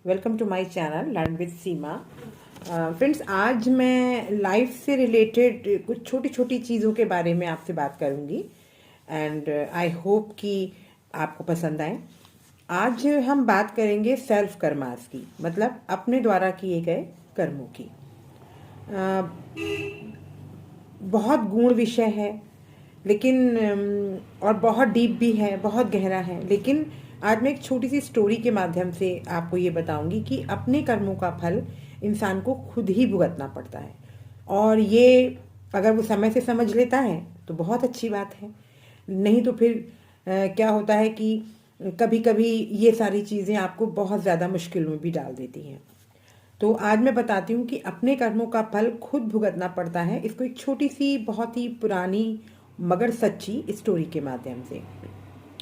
Welcome to my channel learn with Seema. Friends, आज मैं life से रिलेटेड कुछ छोटी छोटी चीज़ों के बारे में आपसे बात करूंगी एंड आई होप कि आपको पसंद आए। आज हम बात करेंगे सेल्फ कर्मास की, मतलब अपने द्वारा किए गए कर्मों की। बहुत गूढ़ विषय है, लेकिन और बहुत डीप भी है, बहुत गहरा है। लेकिन आज मैं एक छोटी सी स्टोरी के माध्यम से आपको ये बताऊंगी कि अपने कर्मों का फल इंसान को खुद ही भुगतना पड़ता है। और ये अगर वो समय से समझ लेता है तो बहुत अच्छी बात है, नहीं तो फिर क्या होता है कि कभी कभी ये सारी चीज़ें आपको बहुत ज़्यादा मुश्किल में भी डाल देती हैं। तो आज मैं बताती हूँ कि अपने कर्मों का फल खुद भुगतना पड़ता है, इसको एक छोटी सी बहुत ही पुरानी मगर सच्ची स्टोरी के माध्यम से।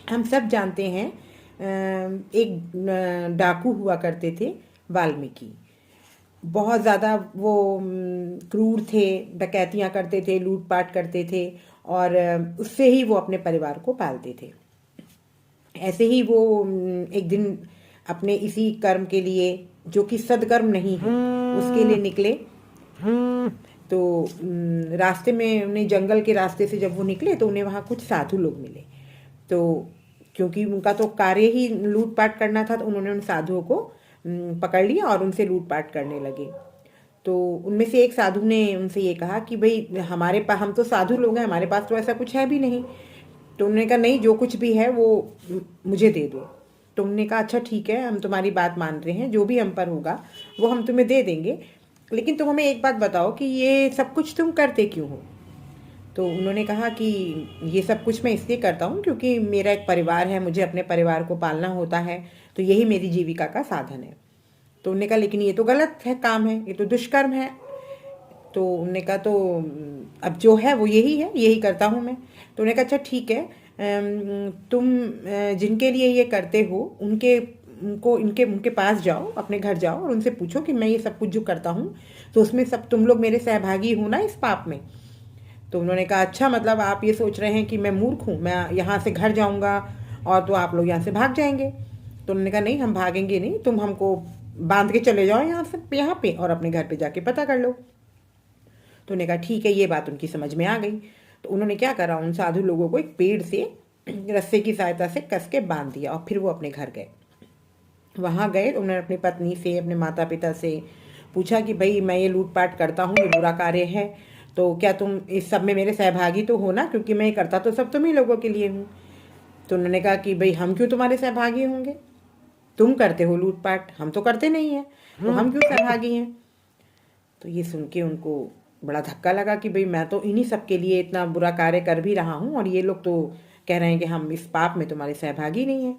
हम सब जानते हैं, एक डाकू हुआ करते थे, वाल्मीकि। बहुत ज़्यादा वो क्रूर थे, डकैतियाँ करते थे, लूटपाट करते थे और उससे ही वो अपने परिवार को पालते थे। ऐसे ही वो एक दिन अपने इसी कर्म के लिए, जो कि सदकर्म नहीं है, उसके लिए निकले। तो रास्ते में उन्हें, जंगल के रास्ते से जब वो निकले तो उन्हें वहाँ कुछ साधु लोग मिले। तो क्योंकि उनका तो कार्य ही लूटपाट करना था, तो उन्होंने उन साधुओं को पकड़ लिया और उनसे लूटपाट करने लगे। तो उनमें से एक साधु ने उनसे ये कहा कि भाई, हमारे पास, हम तो साधु लोग हैं, हमारे पास तो ऐसा कुछ है भी नहीं। तो उन्होंने कहा नहीं, जो कुछ भी है वो मुझे दे दो। तो उन्होंने कहा अच्छा ठीक है, हम तुम्हारी बात मान रहे हैं, जो भी हम पर होगा वो हम तुम्हें दे देंगे, लेकिन तुम हमें एक बात बताओ कि ये सब कुछ तुम करते क्यों हो। तो उन्होंने कहा कि ये सब कुछ मैं इसलिए करता हूँ क्योंकि मेरा एक परिवार है, मुझे अपने परिवार को पालना होता है, तो यही मेरी जीविका का साधन है। तो उन्होंने कहा लेकिन ये तो गलत है, काम है, ये तो दुष्कर्म है। तो उन्होंने कहा तो अब जो है वो यही है, यही करता हूँ मैं। तो उन्होंने कहा अच्छा ठीक है, तुम जिनके लिए ये करते हो उनके उनको इनके उनके पास जाओ, अपने घर जाओ और उनसे पूछो कि मैं ये सब कुछ जो करता हूँ तो उसमें सब तुम लोग मेरे सहभागी हो ना इस पाप में। तो उन्होंने कहा अच्छा, मतलब आप ये सोच रहे हैं कि मैं मूर्ख हूँ, मैं यहाँ से घर जाऊँगा और तो आप लोग यहाँ से भाग जाएंगे। तो उन्होंने कहा नहीं, हम भागेंगे नहीं, तुम हमको बांध के चले जाओ यहाँ से, यहाँ पे, और अपने घर पे जाके पता कर लो। तो उन्होंने कहा ठीक है, ये बात उनकी समझ में आ गई। तो उन्होंने क्या करा, उन साधु लोगों को एक पेड़ से रस्से की सहायता से कस के बांध दिया और फिर वो अपने घर गए। वहाँ गए तो उन्होंने अपनी पत्नी से, अपने माता पिता से पूछा कि भाई, मैं ये लूटपाट करता हूँ, ये बुरा कार्य है, तो क्या तुम इस सब में मेरे सहभागी तो हो ना, क्योंकि मैं ये करता तो सब तुम ही लोगों के लिए हूँ। तो उन्होंने कहा कि भाई, हम क्यों तुम्हारे सहभागी होंगे, तुम करते हो लूटपाट, हम तो करते नहीं हैं, तो हम क्यों सहभागी हैं। तो ये सुन के उनको बड़ा धक्का लगा कि भाई, मैं तो इन्हीं सब के लिए इतना बुरा कार्य कर भी रहा हूँ और ये लोग तो कह रहे हैं कि हम इस पाप में तुम्हारे सहभागी नहीं हैं।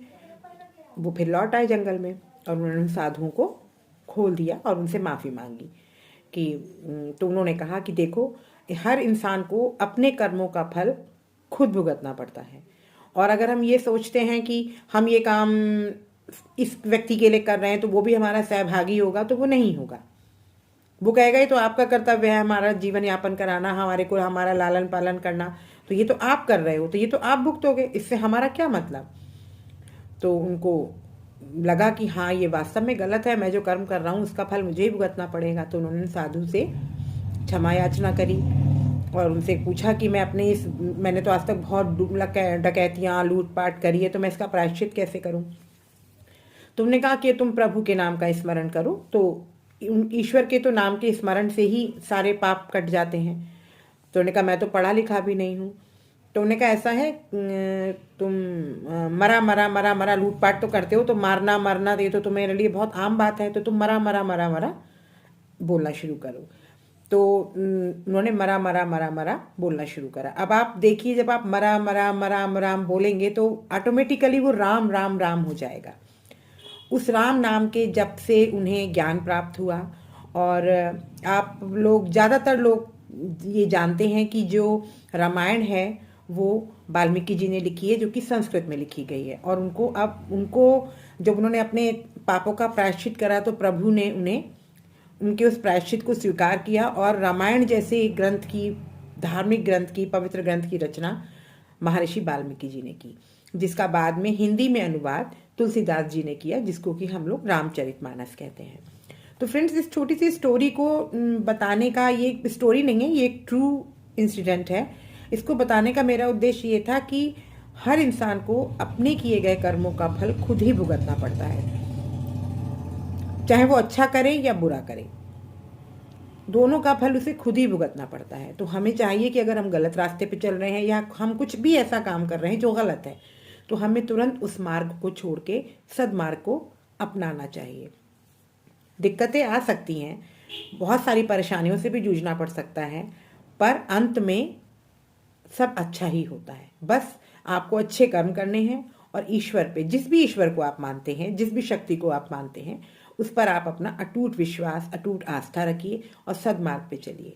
वो फिर लौट आए जंगल में और उन्होंने उन साधुओं को खोल दिया और उनसे माफ़ी मांगी कि तो उन्होंने कहा कि देखो, हर इंसान को अपने कर्मों का फल खुद भुगतना पड़ता है। और अगर हम ये सोचते हैं कि हम ये काम इस व्यक्ति के लिए कर रहे हैं तो वो भी हमारा सहभागी होगा, तो वो नहीं होगा। वो कहेगा ये तो आपका कर्तव्य है, हमारा जीवन यापन कराना, हमारे को हमारा लालन पालन करना, तो ये तो आप कर रहे हो, तो ये तो आप भुगतोगे, इससे हमारा क्या मतलब। तो उनको लगा कि हाँ, ये वास्तव में गलत है, मैं जो कर्म कर रहा हूँ उसका फल मुझे ही भुगतना पड़ेगा। तो उन्होंने साधु से क्षमा याचना करी और उनसे पूछा कि मैं अपने इस, मैंने तो आज तक बहुत डकैतियाँ लूटपाट करी है, तो मैं इसका प्रायश्चित कैसे करूँ। तुमने कहा कि तुम प्रभु के नाम का स्मरण करो, तो ईश्वर के तो नाम के स्मरण से ही सारे पाप कट जाते हैं। तो उन्होंने कहा मैं तो पढ़ा लिखा भी नहीं हूँ। तो उन्होंने कहा ऐसा है, तुम मरा मरा मरा मरा लूटपाट तो करते हो, तो मारना मरना ये तो तुम्हारे लिए बहुत आम बात है, तो तुम मरा मरा मरा मरा बोलना शुरू करो। तो उन्होंने मरा मरा मरा मरा बोलना शुरू करा। अब आप देखिए, जब आप मरा मरा मरा राम बोलेंगे तो ऑटोमेटिकली वो राम राम राम हो जाएगा। उस राम नाम के जप से उन्हें ज्ञान प्राप्त हुआ। और आप लोग, ज़्यादातर लोग ये जानते हैं कि जो रामायण है वो वाल्मीकि जी ने लिखी है, जो कि संस्कृत में लिखी गई है। और उनको जब उन्होंने अपने पापों का प्रायश्चित करा तो प्रभु ने उन्हें, उनके उस प्रायश्चित को स्वीकार किया और रामायण जैसे ग्रंथ की, धार्मिक ग्रंथ की, पवित्र ग्रंथ की रचना महर्षि वाल्मीकि जी ने की, जिसका बाद में हिंदी में अनुवाद तुलसीदास जी ने किया, जिसको कि हम लोग रामचरितमानस कहते हैं। तो फ्रेंड्स, इस छोटी सी स्टोरी को बताने का, ये स्टोरी नहीं है, ये एक ट्रू इंसिडेंट है। इसको बताने का मेरा उद्देश्य ये था कि हर इंसान को अपने किए गए कर्मों का फल खुद ही भुगतना पड़ता है, चाहे वो अच्छा करे या बुरा करे, दोनों का फल उसे खुद ही भुगतना पड़ता है। तो हमें चाहिए कि अगर हम गलत रास्ते पे चल रहे हैं या हम कुछ भी ऐसा काम कर रहे हैं जो गलत है, तो हमें तुरंत उस मार्ग को छोड़ के सद्मार्ग को अपनाना चाहिए। दिक्कतें आ सकती हैं, बहुत सारी परेशानियों से भी जूझना पड़ सकता है, पर अंत में सब अच्छा ही होता है। बस आपको अच्छे कर्म करने हैं और ईश्वर पे, जिस भी ईश्वर को आप मानते हैं, जिस भी शक्ति को आप मानते हैं, उस पर आप अपना अटूट विश्वास, अटूट आस्था रखिए और सद्मार्ग पे चलिए।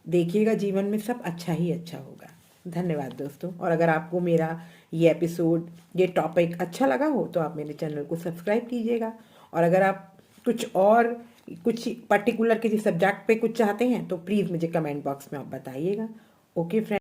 देखिएगा जीवन में सब अच्छा ही अच्छा होगा। धन्यवाद दोस्तों। और अगर आपको मेरा ये एपिसोड, ये टॉपिक अच्छा लगा हो तो आप मेरे चैनल को सब्सक्राइब कीजिएगा। और अगर आप कुछ पर्टिकुलर किसी सब्जेक्ट पे कुछ चाहते हैं तो प्लीज़ मुझे कमेंट बॉक्स में आप बताइएगा। Okay friend.